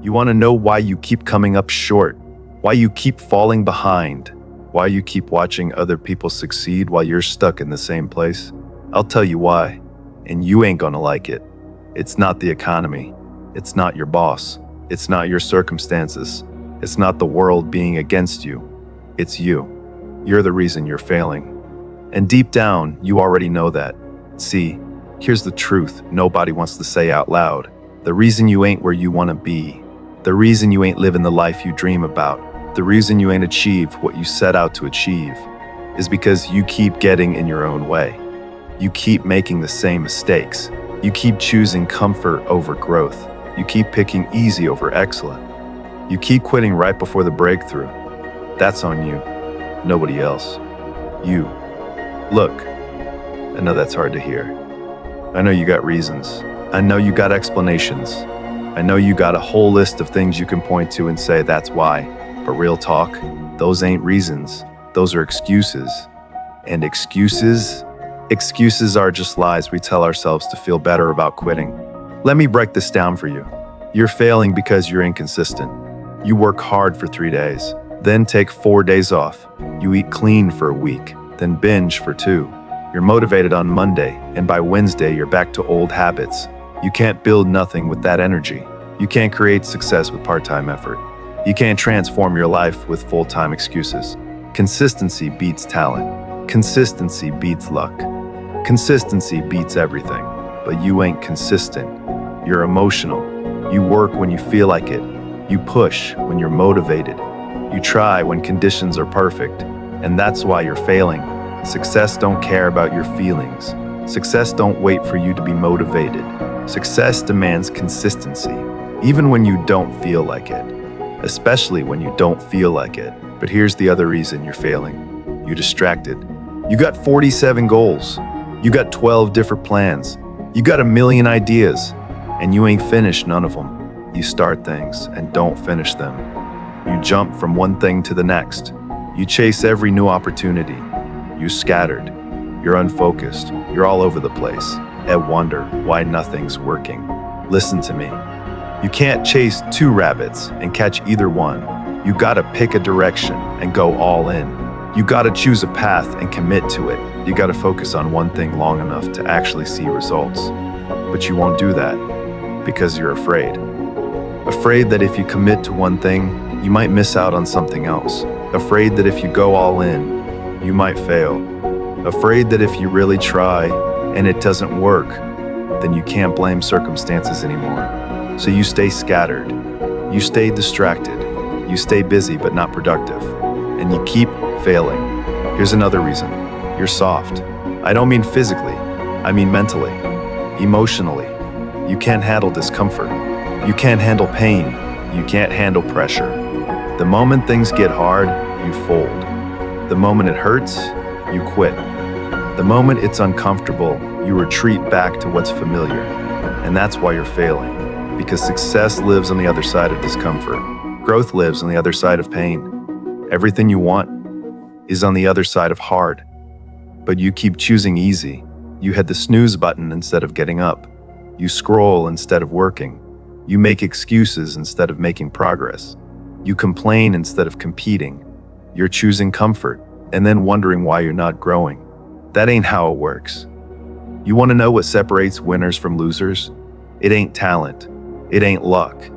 You want to know why you keep coming up short, why you keep falling behind, why you keep watching other people succeed while you're stuck in the same place? I'll tell you why, and you ain't gonna like it. It's not the economy. It's not your boss. It's not your circumstances. It's not the world being against you. It's you. You're the reason you're failing. And deep down, you already know that. See, here's the truth nobody wants to say out loud. The reason you ain't where you want to be, the reason you ain't living the life you dream about, the reason you ain't achieved what you set out to achieve, is because you keep getting in your own way. You keep making the same mistakes. You keep choosing comfort over growth. You keep picking easy over excellent. You keep quitting right before the breakthrough. That's on you, nobody else. You. Look, I know that's hard to hear. I know you got reasons. I know you got explanations. I know you got a whole list of things you can point to and say that's why. But real talk, those ain't reasons. Those are excuses. And excuses are just lies we tell ourselves to feel better about quitting. Let me break this down for you. You're failing because you're inconsistent. You work hard for 3 days, then take 4 days off. You eat clean for a week, then binge for 2. You're motivated on Monday, and by Wednesday you're back to old habits. You can't build nothing with that energy. You can't create success with part-time effort. You can't transform your life with full-time excuses. Consistency beats talent. Consistency beats luck. Consistency beats everything. But you ain't consistent. You're emotional. You work when you feel like it. You push when you're motivated. You try when conditions are perfect. And that's why you're failing. Success don't care about your feelings. Success don't wait for you to be motivated. Success demands consistency, even when you don't feel like it. Especially when you don't feel like it. But here's the other reason you're failing. You're distracted. You got 47 goals. You got 12 different plans. You got a million ideas, and you ain't finished none of them. You start things and don't finish them. You jump from one thing to the next. You chase every new opportunity. You're scattered. You're unfocused. You're all over the place and wonder why nothing's working. Listen to me. You can't chase 2 rabbits and catch either one. You gotta pick a direction and go all in. You gotta choose a path and commit to it. You gotta focus on one thing long enough to actually see results. But you won't do that because you're afraid. Afraid that if you commit to one thing, you might miss out on something else. Afraid that if you go all in, you might fail. Afraid that if you really try and it doesn't work, then you can't blame circumstances anymore. So you stay scattered. You stay distracted. You stay busy but not productive. And you keep failing. Here's another reason. You're soft. I don't mean physically. I mean mentally, emotionally. You can't handle discomfort. You can't handle pain. You can't handle pressure. The moment things get hard, you fold. The moment it hurts, you quit. The moment it's uncomfortable, you retreat back to what's familiar. And that's why you're failing. Because success lives on the other side of discomfort. Growth lives on the other side of pain. Everything you want is on the other side of hard. But you keep choosing easy. You hit the snooze button instead of getting up. You scroll instead of working. You make excuses instead of making progress. You complain instead of competing. You're choosing comfort and then wondering why you're not growing. That ain't how it works. You want to know what separates winners from losers? It ain't talent. It ain't luck.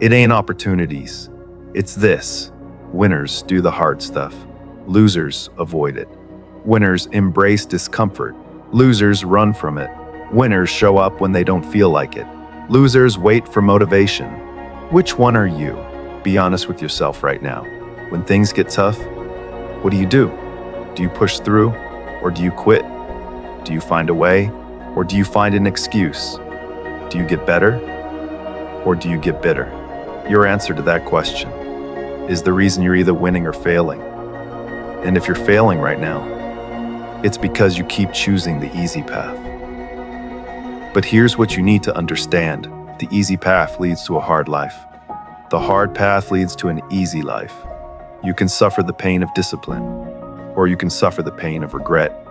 It ain't opportunities. It's this. Winners do the hard stuff. Losers avoid it. Winners embrace discomfort. Losers run from it. Winners show up when they don't feel like it. Losers wait for motivation. Which one are you? Be honest with yourself right now. When things get tough, what do? Do you push through or do you quit? Do you find a way or do you find an excuse? Do you get better or do you get bitter? Your answer to that question is the reason you're either winning or failing. And if you're failing right now, it's because you keep choosing the easy path. But here's what you need to understand. The easy path leads to a hard life. The hard path leads to an easy life. You can suffer the pain of discipline, or you can suffer the pain of regret,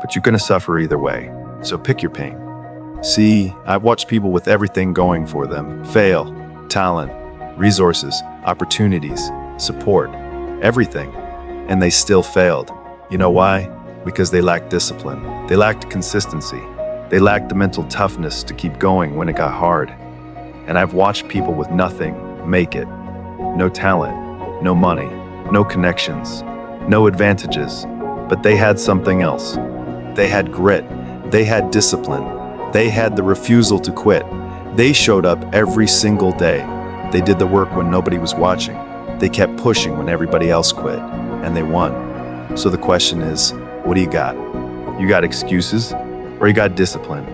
but you're gonna suffer either way, so pick your pain. See, I've watched people with everything going for them fail. Talent, resources, opportunities, support, everything. And they still failed. You know why? Because they lacked discipline. They lacked consistency. They lacked the mental toughness to keep going when it got hard. And I've watched people with nothing make it. No talent, no money, no connections, no advantages. But they had something else. They had grit. They had discipline. They had the refusal to quit. They showed up every single day. They did the work when nobody was watching. They kept pushing when everybody else quit. And they won. So the question is, what do you got? You got excuses, or you got discipline?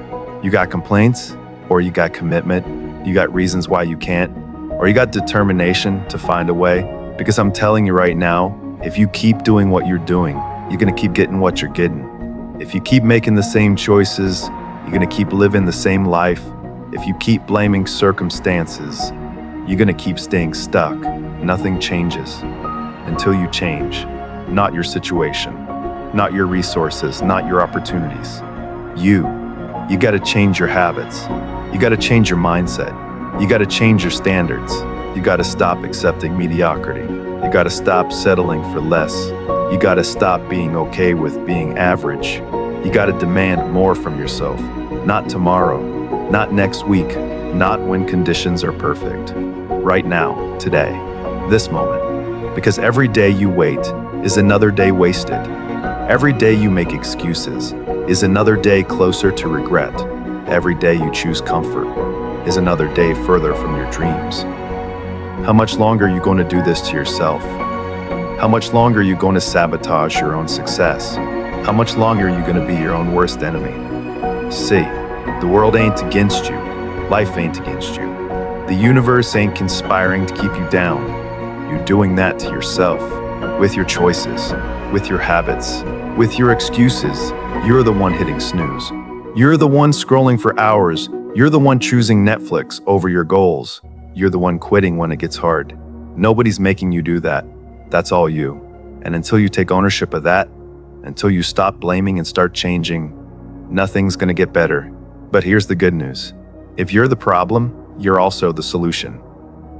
You got complaints, or you got commitment? You got reasons why you can't, or you got determination to find a way? Because I'm telling you right now, if you keep doing what you're doing, you're gonna keep getting what you're getting. If you keep making the same choices, you're gonna keep living the same life. If you keep blaming circumstances, you're gonna keep staying stuck. Nothing changes until you change. Not your situation, not your resources, not your opportunities. You gotta change your habits. You gotta change your mindset. You gotta change your standards. You gotta stop accepting mediocrity. You gotta stop settling for less. You gotta stop being okay with being average. You gotta demand more from yourself. Not tomorrow, not next week, not when conditions are perfect. Right now, today, this moment. Because every day you wait is another day wasted. Every day you make excuses is another day closer to regret. Every day you choose comfort is another day further from your dreams. How much longer are you going to do this to yourself? How much longer are you going to sabotage your own success? How much longer are you going to be your own worst enemy? See, the world ain't against you. Life ain't against you. The universe ain't conspiring to keep you down. You're doing that to yourself, with your choices, with your habits, with your excuses. You're the one hitting snooze. You're the one scrolling for hours. You're the one choosing Netflix over your goals. You're the one quitting when it gets hard. Nobody's making you do that. That's all you. And until you take ownership of that, until you stop blaming and start changing, nothing's gonna get better. But here's the good news. If you're the problem, you're also the solution.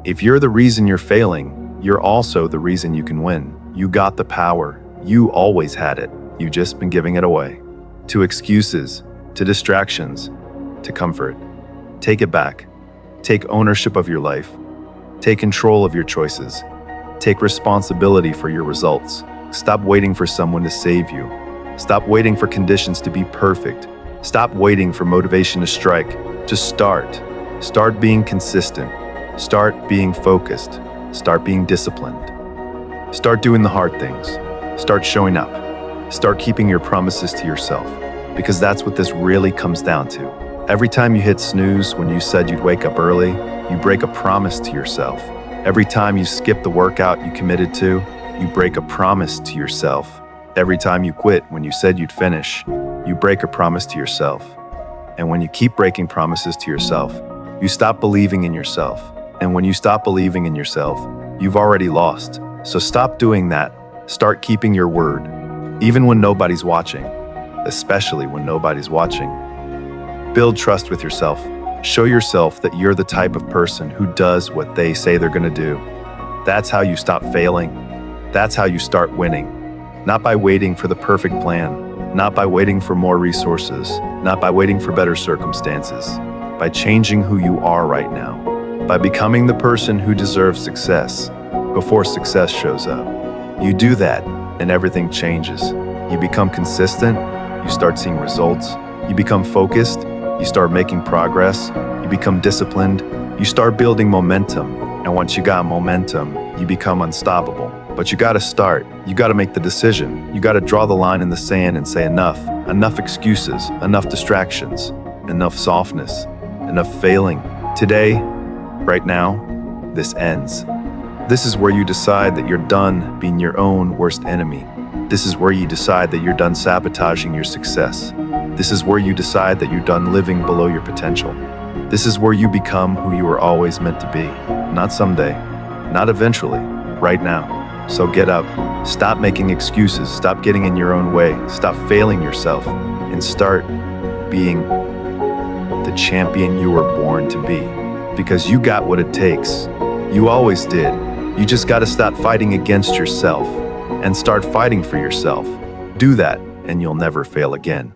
If you're the reason you're failing, you're also the reason you can win. You got the power. You always had it. You've just been giving it away. To excuses, to distractions, to comfort. Take it back. Take ownership of your life. Take control of your choices. Take responsibility for your results. Stop waiting for someone to save you. Stop waiting for conditions to be perfect. Stop waiting for motivation to strike. Just start. Start being consistent. Start being focused. Start being disciplined. Start doing the hard things. Start showing up. Start keeping your promises to yourself. Because that's what this really comes down to. Every time you hit snooze when you said you'd wake up early, you break a promise to yourself. Every time you skip the workout you committed to, you break a promise to yourself. Every time you quit when you said you'd finish, you break a promise to yourself. And when you keep breaking promises to yourself, you stop believing in yourself. And when you stop believing in yourself, you've already lost. So stop doing that. Start keeping your word, even when nobody's watching, especially when nobody's watching. Build trust with yourself. Show yourself that you're the type of person who does what they say they're gonna do. That's how you stop failing. That's how you start winning. Not by waiting for the perfect plan, not by waiting for more resources, not by waiting for better circumstances, by changing who you are right now, by becoming the person who deserves success before success shows up. You do that and everything changes. You become consistent, you start seeing results, you become focused, you start making progress, you become disciplined, you start building momentum. And once you got momentum, you become unstoppable. But you gotta start, you gotta make the decision, you gotta draw the line in the sand and say enough. Enough excuses, enough distractions, enough softness, enough failing. Today, right now, this ends. This is where you decide that you're done being your own worst enemy. This is where you decide that you're done sabotaging your success. This is where you decide that you're done living below your potential. This is where you become who you were always meant to be. Not someday, not eventually, right now. So get up, stop making excuses, stop getting in your own way, stop failing yourself, and start being the champion you were born to be. Because you got what it takes. You always did. You just gotta stop fighting against yourself and start fighting for yourself. Do that, and you'll never fail again.